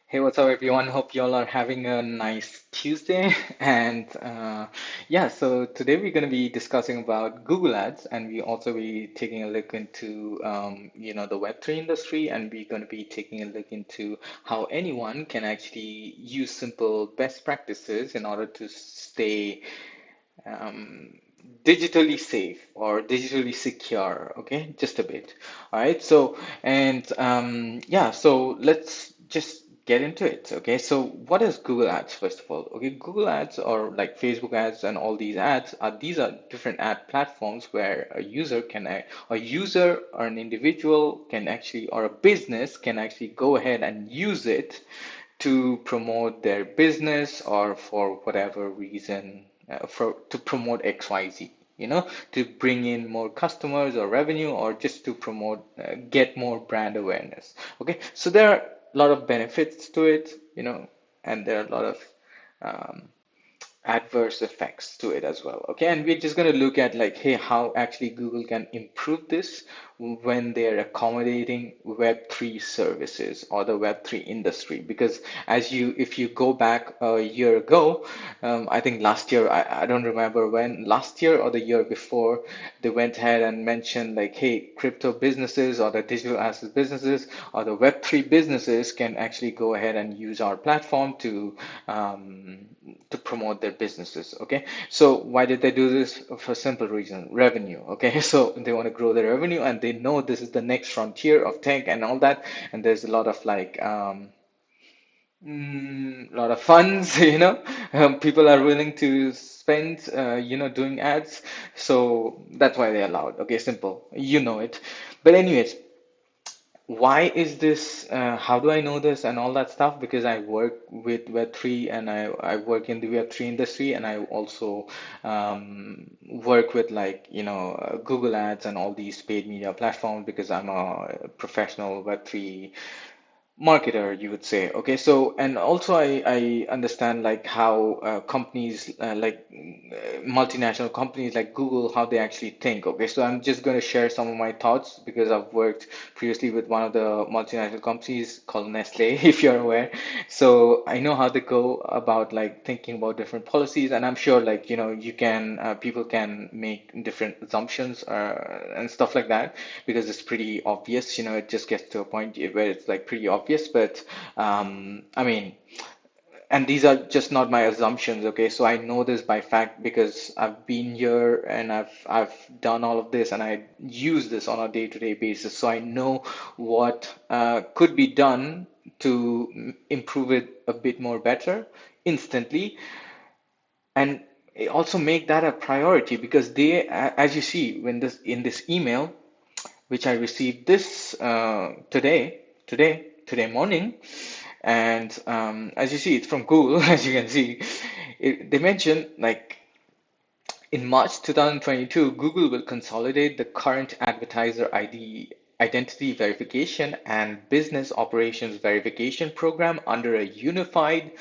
Hey, what's up, everyone? Hope y'all are having a nice Tuesday. And yeah, so today we're going to be discussing about Google Ads, and we also be taking a look into the Web3 industry, and we're going to be taking a look into how anyone can actually use simple best practices in order to stay um, digitally safe or digitally secure. Okay, just a bit. All right. So yeah, so let's just get into it. Okay, so what is Google Ads first of all? Okay, Google Ads or like Facebook ads and all these ads are these are different ad platforms where a user or an individual can actually or a business can actually go ahead and use it to promote their business or for whatever reason for to promote XYZ, to bring in more customers or revenue or just to promote get more brand awareness. Okay, so there are a lot of benefits to it, and there are a lot of um, adverse effects to it as well. Okay, and we're just going to look at like, hey, how actually Google can improve this when they're accommodating Web3 services or the Web3 industry. Because if you go back a year ago, I think last year, I don't remember when, last year or the year before, they went ahead and mentioned like, hey, crypto businesses or the digital asset businesses or the Web3 businesses can actually go ahead and use our platform to promote their businesses. Okay, so why did they do this? For a simple reason, revenue. Okay, so they want to grow their revenue and they know this is the next frontier of tech and all that, and there's a lot of like lot of funds, people are willing to spend, doing ads. So that's why they allowed. Okay, simple. You know it. But anyways, why is this? How do I know this and all that stuff? Because I work with Web3 and I work in the Web3 industry and I also work with like, Google Ads and all these paid media platforms because I'm a professional Web3 marketer, you would say. Okay, so and also I understand like how companies multinational companies like Google, how they actually think. Okay, so I'm just going to share some of my thoughts because I've worked previously with one of the multinational companies called Nestle, if you're aware. So I know how they go about like thinking about different policies, and I'm sure like you can people can make different assumptions and stuff like that because it's pretty obvious. It just gets to a point where it's like pretty obvious. But I mean, and these are just not my assumptions, okay? So I know this by fact because I've been here and I've done all of this and I use this on a day-to-day basis. So I know what could be done to improve it a bit more better instantly, and also make that a priority because as you see, when this in this email which I received this today morning. And as you see, it's from Google, as you can see. They mentioned like in March 2022, Google will consolidate the current advertiser ID identity verification and business operations verification program under a unified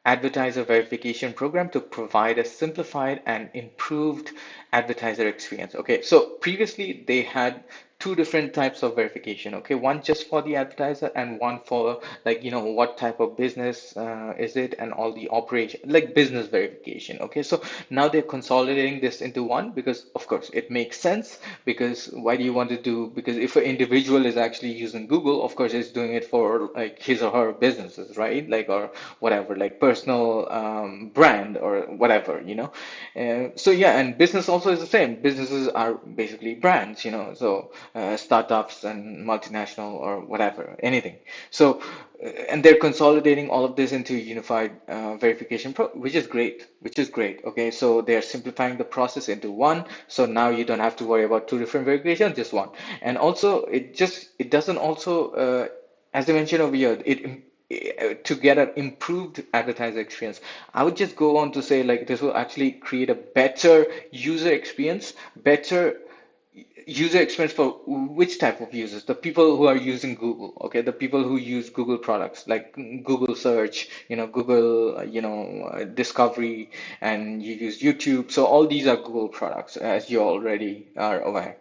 advertiser verification program to provide a simplified and improved advertiser experience. Okay, so previously they had two different types of verification. Okay, one just for the advertiser and one for like what type of business is it and all the operation like business verification. Okay, so now they're consolidating this into one because of course it makes sense. Because why do you want to do, because if an individual is actually using Google, of course it's doing it for like his or her businesses, right? Like or whatever, like personal brand or whatever, so yeah, and business also is the same. Businesses are basically brands, so startups and multinational or whatever, anything. So and they're consolidating all of this into a unified verification pro, which is great, okay, so they're simplifying the process into one, so now you don't have to worry about two different verifications, just one. And also it doesn't also as I mentioned over here, to get an improved advertiser experience. I would just go on to say like this will actually create a better user experience, better user experience for which type of users? The people who are using Google, okay, the people who use Google products like Google search, Google, discovery, and you use YouTube. So all these are Google products, as you already are aware.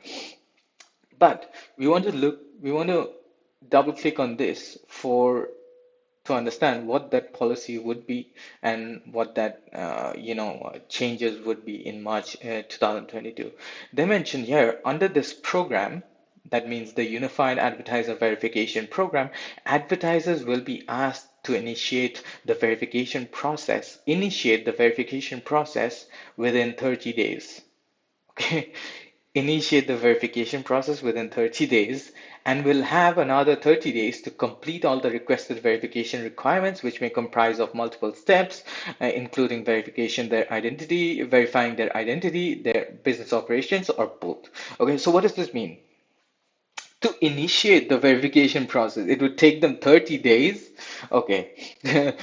But we want to double click on this for to understand what that policy would be and what that changes would be in March 2022. They mentioned here under this program, that means the Unified Advertiser Verification Program, advertisers will be asked to initiate the verification process within 30 days. Okay, initiate the verification process within 30 days and will have another 30 days to complete all the requested verification requirements, which may comprise of multiple steps, including verifying their identity, their business operations, or both. Okay, so what does this mean? To initiate the verification process, it would take them 30 days. Okay.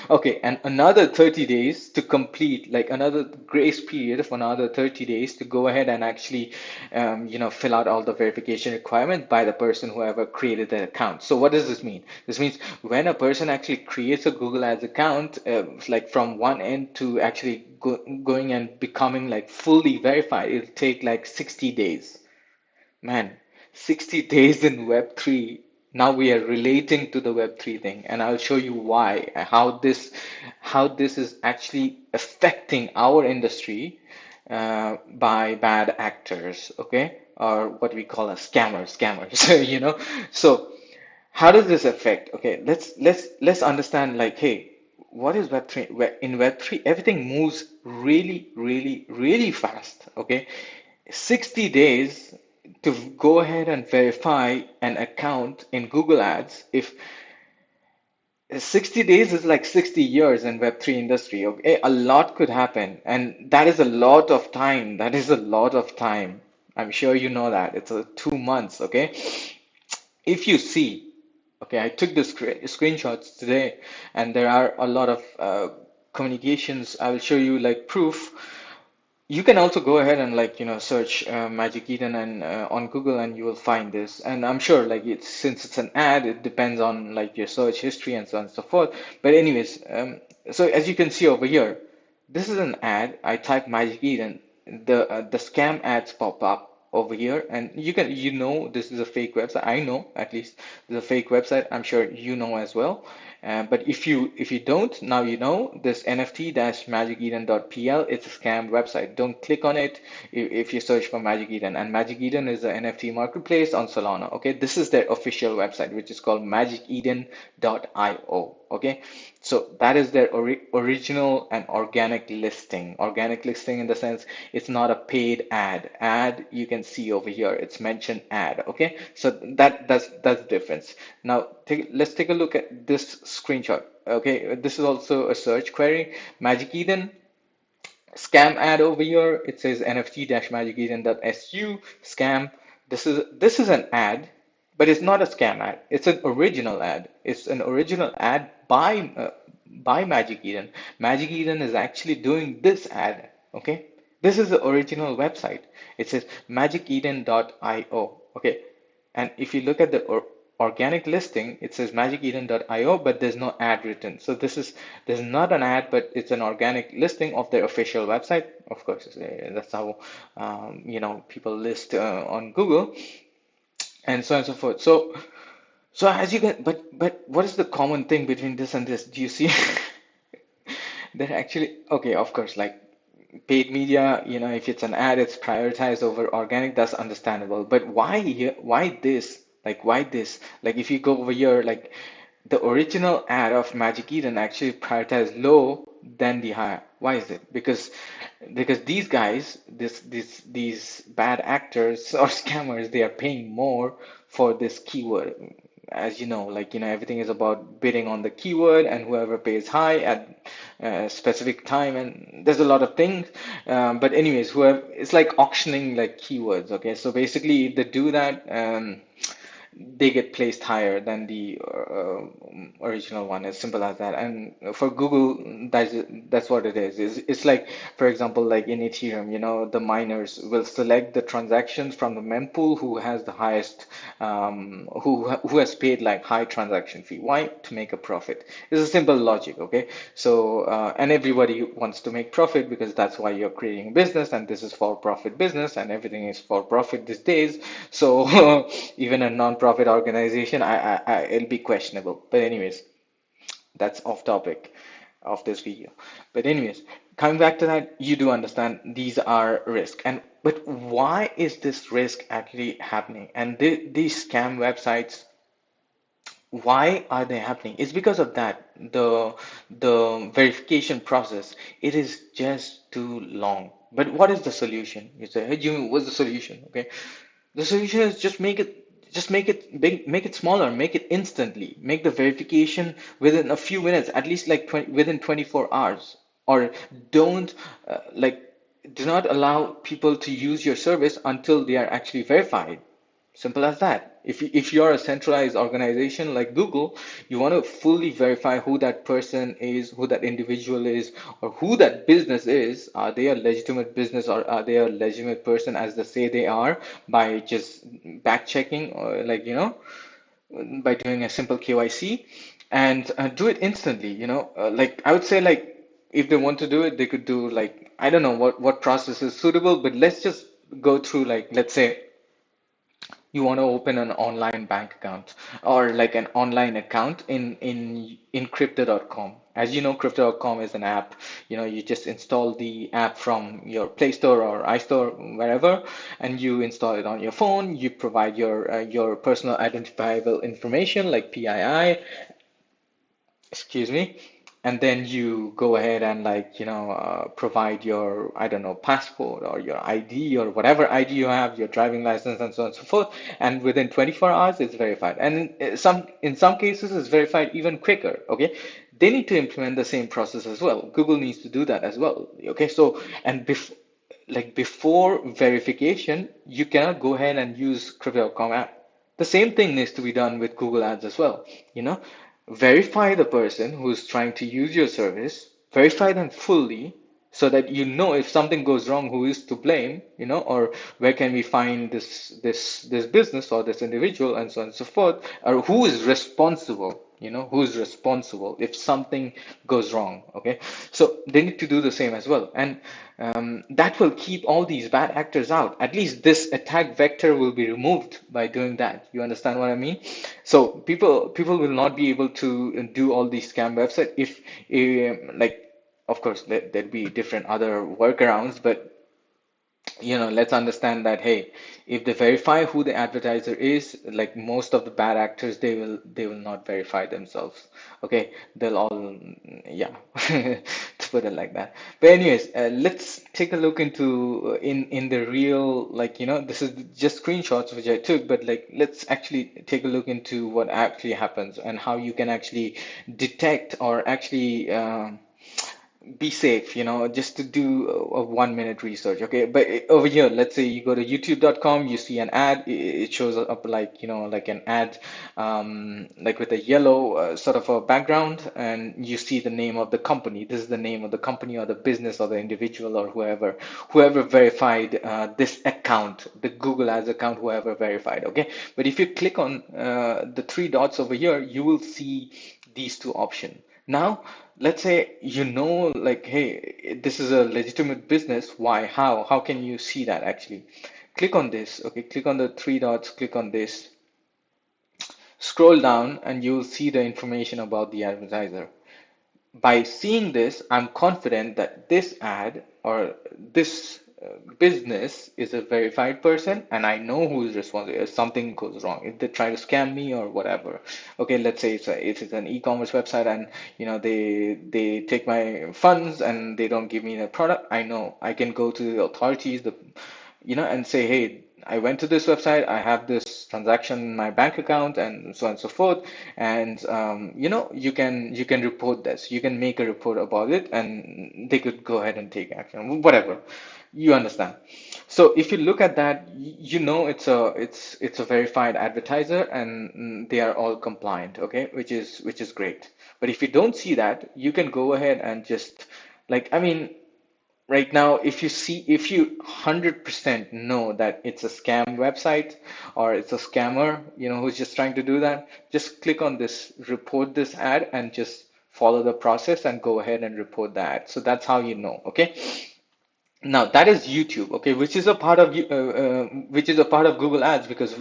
Okay, and another 30 days to complete, like another grace period of another 30 days to go ahead and actually, fill out all the verification requirements by the person whoever created the account. So what does this mean? This means when a person actually creates a Google Ads account, like from one end to actually going and becoming like fully verified, it'll take like 60 days. Man, 60 days in Web3. Now we are relating to the Web3 thing, and I'll show you why, how this is actually affecting our industry by bad actors, okay? Or what we call as scammers, So how does this affect? Okay, let's understand like, hey, what is Web3? In Web3, everything moves really, really, really fast, okay? 60 days to go ahead and verify an account in Google Ads, if 60 days is like 60 years in Web3 industry, okay, a lot could happen, and that is a lot of time. That is a lot of time. I'm sure you know that. It's 2 months, okay? If you see, okay, I took the screenshots today, and there are a lot of communications. I will show you like proof. You can also go ahead and like search Magic Eden and on Google, and you will find this. And I'm sure like it's since it's an ad, it depends on like your search history and so on and so forth. But anyways, so as you can see over here, this is an ad. I type Magic Eden, the scam ads pop up over here, and this is a fake website. I know at least this is a fake website. I'm sure you know as well. But if you don't, now you know this nft-magiceden.pl, it's a scam website. Don't click on it if you search for Magic Eden. And Magic Eden is an NFT marketplace on Solana. Okay, this is their official website, which is called magiceden.io. Okay, so that is their original and organic listing. Organic listing in the sense it's not a paid ad. Ad you can see over here. It's mentioned ad. Okay, so that's the difference. Now let's take a look at this screenshot. Okay, this is also a search query. Magic Eden scam ad over here. It says nft-magiceden.su scam. This is an ad, but it's not a scam ad. It's an original ad. It's an original ad by Magic Eden. Magic Eden is actually doing this ad. Okay, this is the original website. It says magiceden.io. Okay, and if you look at the organic listing, it says magiceden.io, but there's no ad written. So there's not an ad, but it's an organic listing of their official website. Of course, that's how people list on Google and so on and so forth. So as you can, but what is the common thing between this and this? Do you see? They're actually okay, of course, like paid media, if it's an ad, it's prioritized over organic, that's understandable. But why here? Why this? Like, why this? Like, if you go over here, like the original ad of Magic Eden actually prioritized low than the high. Why is it? Because these guys, these bad actors or scammers, they are paying more for this keyword. As you know, like everything is about bidding on the keyword, and whoever pays high at a specific time, and there's a lot of things. But anyways, whoever it's like auctioning like keywords. Okay, so basically, if they do that, they get placed higher than the original one. As simple as that. And for Google, that's what it is. It's like, for example, like in Ethereum, the miners will select the transactions from the mempool who has the highest, who has paid like high transaction fee. Why? To make a profit. It's a simple logic, okay? So and everybody wants to make profit because that's why you're creating a business, and this is for profit business, and everything is for profit these days. So even a non-profit organization, it'll be questionable. But anyways, That's off topic of this video. But anyways, coming back to that, you do understand these are risk. And but why is this risk actually happening? And these scam websites, why are they happening? It's because of that. The verification process, it is just too long. But what is the solution? You say, hey Jimmy, what's the solution? Okay. The solution is just make it big, make it smaller, make it instantly, make the verification within a few minutes, at least like 20, within 24 hours. Or don't do not allow people to use your service until they are actually verified. Simple as that. If you're a centralized organization like Google, you want to fully verify who that person is, who that individual is, or who that business is. Are they a legitimate business or are they a legitimate person as they say they are by just back checking or by doing a simple KYC and do it instantly, like I would say like if they want to do it, they could do like I don't know what process is suitable, but let's just go through like let's say you want to open an online bank account or like an online account in crypto.com. As you know, crypto.com is an app. You just install the app from your Play Store or iStore, wherever, and you install it on your phone. You provide your personal identifiable information like PII, excuse me, and then you go ahead and provide your I don't know passport or your ID or whatever ID you have, your driving license and so on and so forth, and within 24 hours it's verified, and in some cases it's verified even quicker. Okay, they need to implement the same process as well. Google needs to do that as well. Okay, so and before verification, you cannot go ahead and use Crypto.com app. The same thing needs to be done with Google Ads as well. You know, verify the person who's trying to use your service, verify them fully so that you know if something goes wrong, who is to blame, or where can we find this business or this individual and so on and so forth, or who is responsible, who is responsible if something goes wrong. Okay, so they need to do the same as well, and that will keep all these bad actors out. At least this attack vector will be removed by doing that. You understand what I mean? So people will not be able to do all these scam websites if of course there'd be different other workarounds, but let's understand that, hey, if they verify who the advertiser is, like most of the bad actors, they will not verify themselves. Okay, they'll all, yeah, to put it like that. But anyways, let's take a look into in the real, this is just screenshots which I took, but like let's actually take a look into what actually happens and how you can actually detect or actually be safe, just to do a 1 minute research. Okay, but over here, let's say you go to youtube.com, you see an ad, it shows up like, like an ad, like with a yellow sort of a background, and you see the name of the company. This is the name of the company or the business or the individual or whoever verified this account, the Google Ads account, whoever verified. Okay, but if you click on the three dots over here, you will see these two options. Now, let's say like, hey, this is a legitimate business. Why? How can you see that actually? Click on this. Okay, click on the three dots, click on this, scroll down, and you'll see the information about the advertiser. By seeing this, I'm confident that this ad or this business is a verified person, and I know who is responsible if something goes wrong, if they try to scam me or whatever. Okay, let's say it's an e-commerce website, and they take my funds and they don't give me the product. I know I can go to the authorities, and say, hey, I went to this website, I have this transaction in my bank account, and so on and so forth. And you can report this. You can make a report about it, and they could go ahead and take action, whatever. You understand. So if you look at that, it's a verified advertiser, and they are all compliant, okay, which is great. But if you don't see that, you can go ahead and just like, I mean, right now, if you 100% know that it's a scam website or it's a scammer, who's just trying to do that, just click on this, report this ad, and just follow the process and go ahead and report the ad. So that's how you know, okay? Now that is YouTube, okay, which is a part of which is a part of Google Ads, because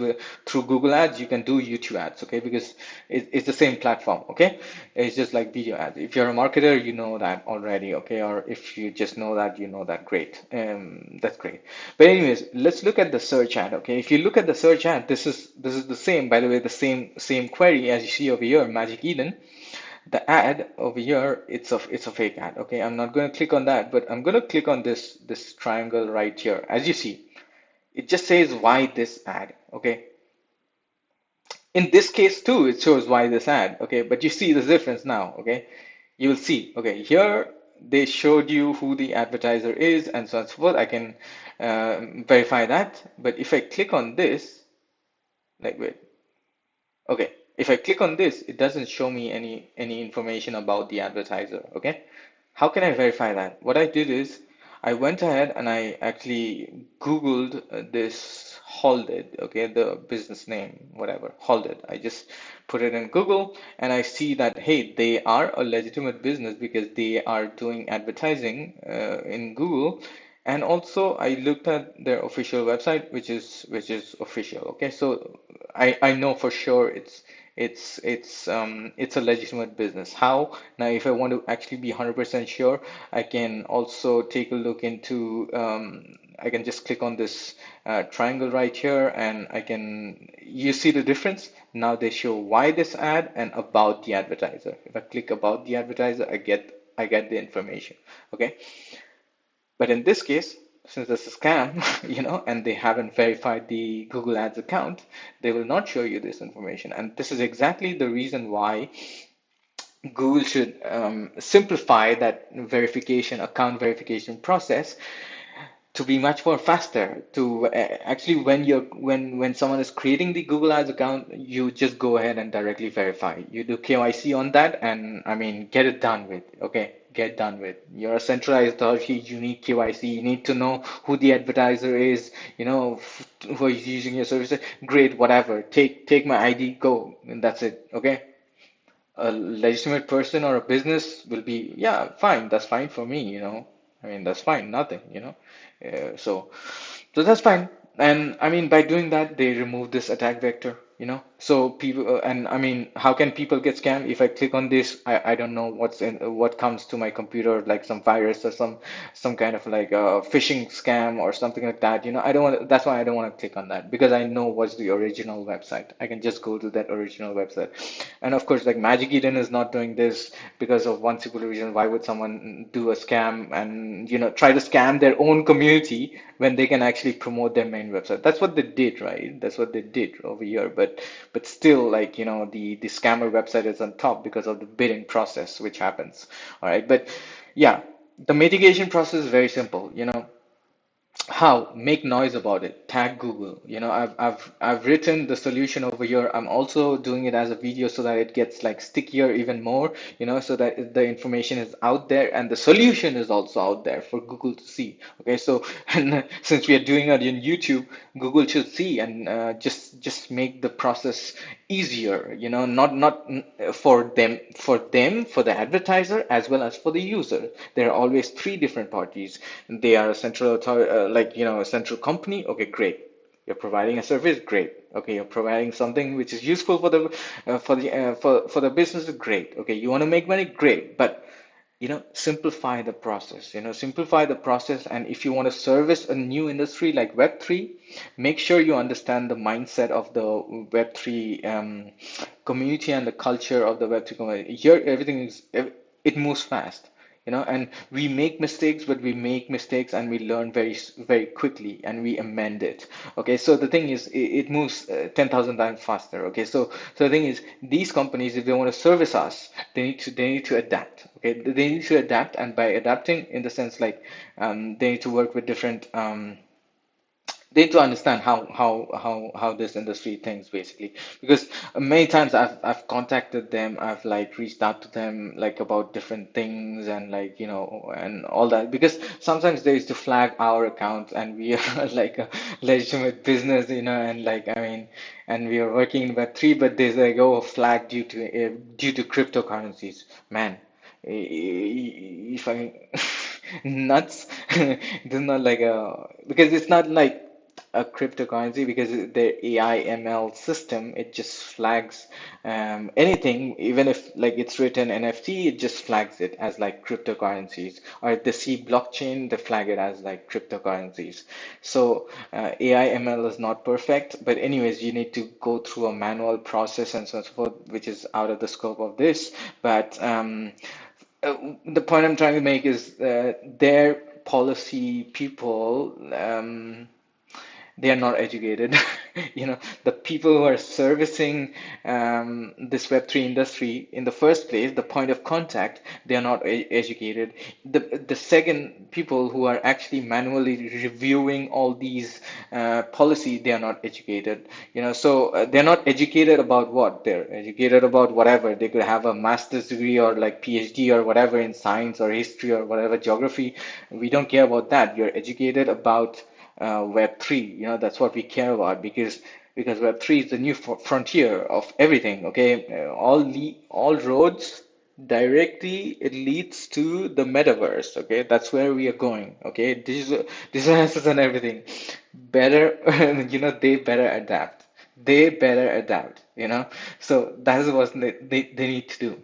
through Google Ads you can do YouTube ads, okay, because it's the same platform, okay. It's just like video ads. If you're a marketer, you know that already, okay, or if you just know that, you know that, great. That's great. But anyways, let's look at the search ad, okay. If you look at the search ad, this is the same, by the way, the same query as you see over here, Magic Eden. The ad over here, it's a fake ad. Okay, I'm not going to click on that, but I'm going to click on this triangle right here. As you see, it just says why this ad. Okay, in this case too, it shows why this ad. Okay, but you see the difference now. Okay, you will see. Okay, here they showed you who the advertiser is and so on and so forth. I can verify that, but if I click on this, like, wait. Okay, if I click on this, it doesn't show me any information about the advertiser. Okay, how can I verify that? What I did is I went ahead and I actually Googled this Halted, okay, the business name, whatever, Halted. I just put it in Google and I see that, hey, they are a legitimate business because they are doing advertising in Google. And also I looked at their official website, which is official. Okay, so I know for sure it's a legitimate business. How? Now, if I want to actually be 100% sure, I can also take a look into, I can just click on this triangle right here and you see the difference? Now they show why this ad and about the advertiser. If I click about the advertiser, I get the information. Okay. But in this case, since it's a scam, and they haven't verified the Google Ads account, they will not show you this information. And this is exactly the reason why Google should simplify that account verification process to be much more faster. To actually, when someone is creating the Google Ads account, you just go ahead and directly verify. You do KYC on that, and I mean, get it done with. Okay, get done with. You're a centralized authority. You need KYC. You need to know who the advertiser is. Who is using your services. Great, whatever. Take my ID. Go, and that's it. Okay, a legitimate person or a business will be, yeah, fine, that's fine for me. I mean, that's fine, nothing. So that's fine. And I mean, by doing that, they remove this attack vector. So people, and I mean, how can people get scammed? If I click on this, I don't know what comes to my computer, like some virus or some kind of like a phishing scam or something like that. I don't want. That's why I don't want to click on that, because I know what's the original website. I can just go to that original website. And of course, like Magic Eden is not doing this because of one simple reason. Why would someone do a scam and try to scam their own community when they can actually promote their main website? That's what they did, right? That's what they did over here. But still, like the scammer website is on top because of the bidding process which happens. All right, but yeah, the mitigation process is very simple. How? Make noise about it. Tag Google. I've written the solution over here. I'm also doing it as a video so that it gets like stickier even more, so that the information is out there and the solution is also out there for Google to see. Okay, so and since we are doing it in YouTube, Google should see and just make the process easier, not for the advertiser as well as for the user. There are always three different parties. They are a central authority, like a central company. Okay, great. You're providing a service, great. Okay, you're providing something which is useful for the business, great. Okay, you want to make money, great. But simplify the process. Simplify the process. And if you want to service a new industry like Web3, make sure you understand the mindset of the Web3 community and the culture of the Web3 community. Here, it moves fast. And we make mistakes, but we make mistakes and we learn very, very quickly and we amend it. Okay, so the thing is, it moves 10,000 times faster. Okay, so the thing is, these companies, if they want to service us, they need to adapt. Okay, they need to adapt, and by adapting, in the sense like they need to work with different they need to understand how this industry thinks, basically, because many times I've contacted them. I've like reached out to them like about different things and like and all that, because sometimes they used to flag our accounts and we are like a legitimate business, and like, I mean, and we are working in Web3, but there's like, oh, flag due to cryptocurrencies. Man, if I nuts. This is not like a because it's not like a cryptocurrency because the AI ML system it just flags anything even if like it's written NFT it just flags it as like cryptocurrencies or if they see blockchain they flag it as like cryptocurrencies. So AI ML is not perfect, but anyways you need to go through a manual process and so on and so forth, which is out of the scope of this. But the point I'm trying to make is their policy people. They are not educated. You know, the people who are servicing this Web3 industry in the first place, the point of contact, they are not educated. The second, people who are actually manually reviewing all these policy, they are not educated. You know, so they're not educated about what? They're educated about whatever. They could have a master's degree or like PhD or whatever in science or history or whatever geography. We don't care about that. You're educated about Web3. You know, that's what we care about because Web3 is the new frontier of everything. Okay, all roads directly it leads to the metaverse. Okay, that's where we are going. Okay, digital assets and everything. Better, you know, they better adapt. They better adapt. You know, so that is what they need to do.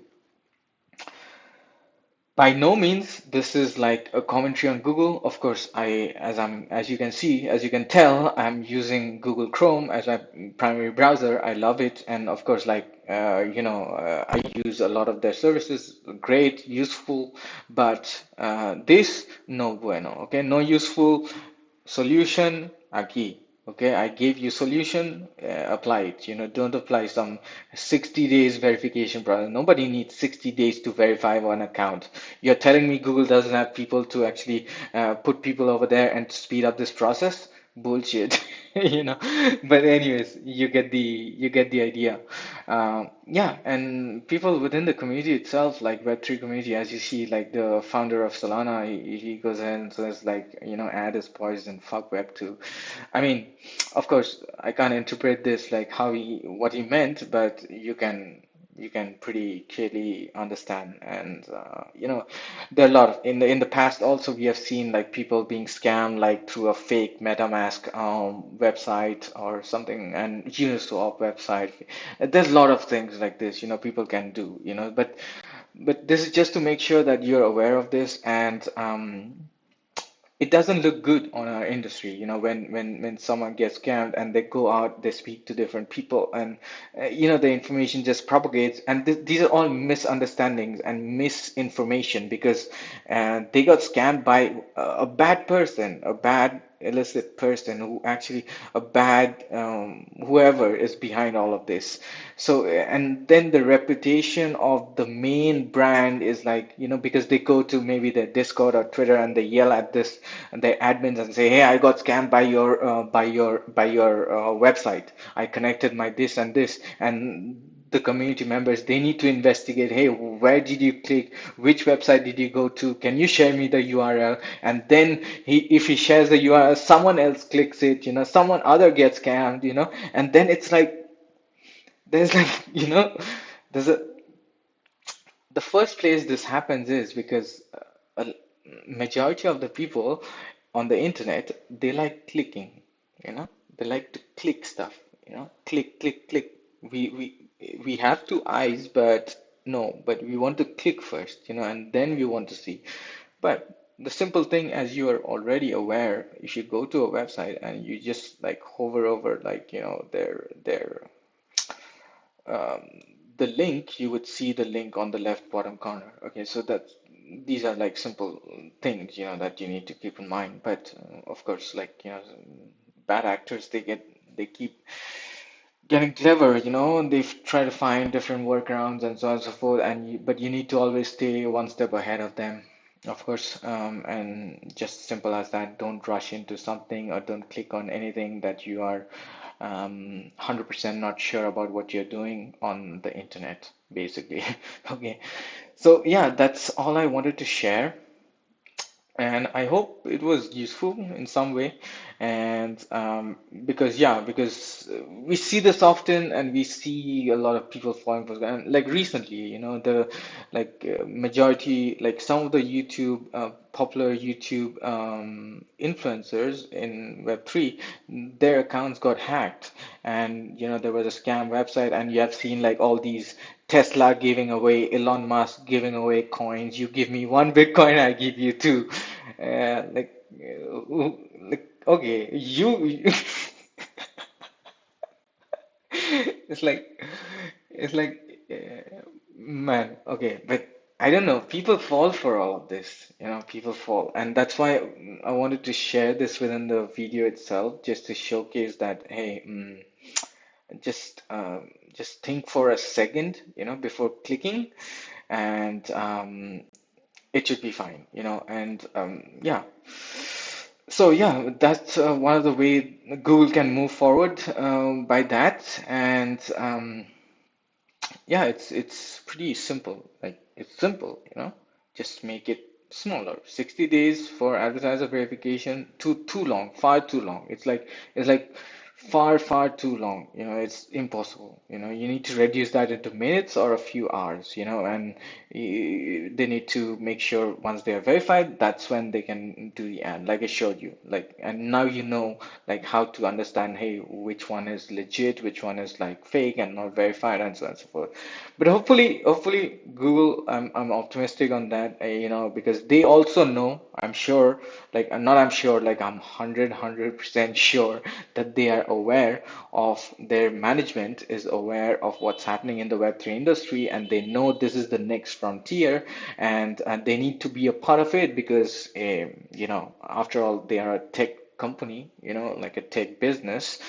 By no means this is like a commentary on Google. Of course, as you can see, as you can tell, I'm using Google Chrome as my primary browser. I love it, and of course, like I use a lot of their services. Great, useful, but this no bueno. Okay, no useful. Solution aquí. Okay, I gave you solution, apply it. You know, don't apply some 60 days verification process. Nobody needs 60 days to verify one account. You're telling me Google doesn't have people to actually put people over there and speed up this process? Bullshit. You know. But anyways, you get the idea. Yeah, and people within the community itself, like Web3 community, as you see, like the founder of Solana, he goes ahead and says like, you know, ad is poison, fuck Web2. I mean, of course, I can't interpret this like what he meant, but you can pretty clearly understand. And there are a lot of in the past also we have seen like people being scammed like through a fake MetaMask website or something and Uniswap website. There's a lot of things like this, people can do, but this is just to make sure that you're aware of this and it doesn't look good on our industry, when someone gets scammed and they go out, they speak to different people, and the information just propagates, and these are all misunderstandings and misinformation because they got scammed by a bad person, a bad illicit person who actually a bad whoever is behind all of this. So and then the reputation of the main brand is like, because they go to maybe their Discord or Twitter and they yell at this and their admins and say, hey, I got scammed by your website. I connected my this and this, and the community members, they need to investigate, hey, where did you click, which website did you go to, can you share me the URL? And then if he shares the URL, someone else clicks it, someone other gets scammed, and then it's like there's like there's a the first place this happens is because a majority of the people on the internet, they like clicking, you know, they like to click stuff, click, click, click. We have two eyes, but no, but we want to click first, and then we want to see. But the simple thing, as you are already aware, if you go to a website and you just like hover over like, their um, the link, you would see the link on the left bottom corner. Okay, so these are like simple things, that you need to keep in mind. But of course, like, bad actors, they keep getting clever, they try to find different workarounds and so on and so forth. But you need to always stay one step ahead of them. Of course, and just simple as that, don't rush into something or don't click on anything that you are 100% not sure about what you're doing on the internet, basically. Okay, so yeah, that's all I wanted to share, and I hope it was useful in some way. And because we see this often, and we see a lot of people falling for scam. And like recently, the like majority, like some of the YouTube popular YouTube influencers in Web3, their accounts got hacked, and there was a scam website, and you have seen like all these Tesla giving away, Elon Musk giving away coins. You give me one Bitcoin, I give you two. Like okay, you it's like it's like man, okay, but I don't know. People fall for all of this, people fall, and that's why I wanted to share this within the video itself, just to showcase that, hey, just just think for a second, before clicking, and it should be fine, and yeah. So yeah, that's one of the way Google can move forward by that, and yeah, it's pretty simple. Like it's simple, just make it smaller. 60 days for advertiser verification, too long, far too long. It's like far too long. It's impossible. You need to reduce that into minutes or a few hours, and they need to make sure once they are verified, that's when they can do the ad, like I showed you. Like, and now like how to understand, hey, which one is legit, which one is like fake and not verified, and so on and so forth. But hopefully Google, I'm optimistic on that, because they also know, I'm sure, like I'm not I'm sure, like I'm 100% sure that they are aware of, their management is aware of what's happening in the Web3 industry, and they know this is the next frontier, and they need to be a part of it because, after all, they are a tech company, like a tech business,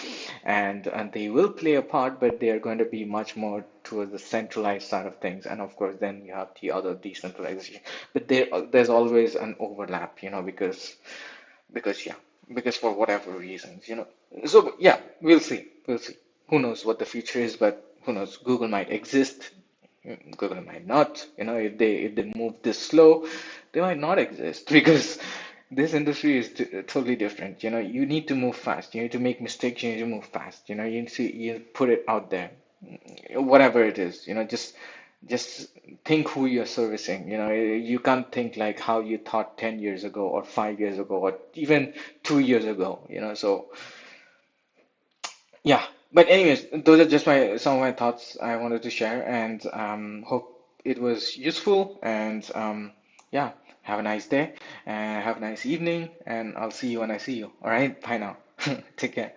and they will play a part, but they are going to be much more towards the centralized side of things. And of course, then you have the other decentralization. But there's always an overlap, because yeah, because for whatever reasons, So yeah, we'll see, we'll see. Who knows what the future is, but who knows? Google might exist, Google might not. If they move this slow, they might not exist because this industry is totally different. You need to move fast. You need to make mistakes. You need to move fast. You put it out there, whatever it is. Just think who you're servicing. You can't think like how you thought 10 years ago or 5 years ago or even 2 years ago. So yeah, but anyways, those are just some of my thoughts I wanted to share, and hope it was useful. And yeah, have a nice day and have a nice evening, and I'll see you when I see you. All right, bye now. Take care.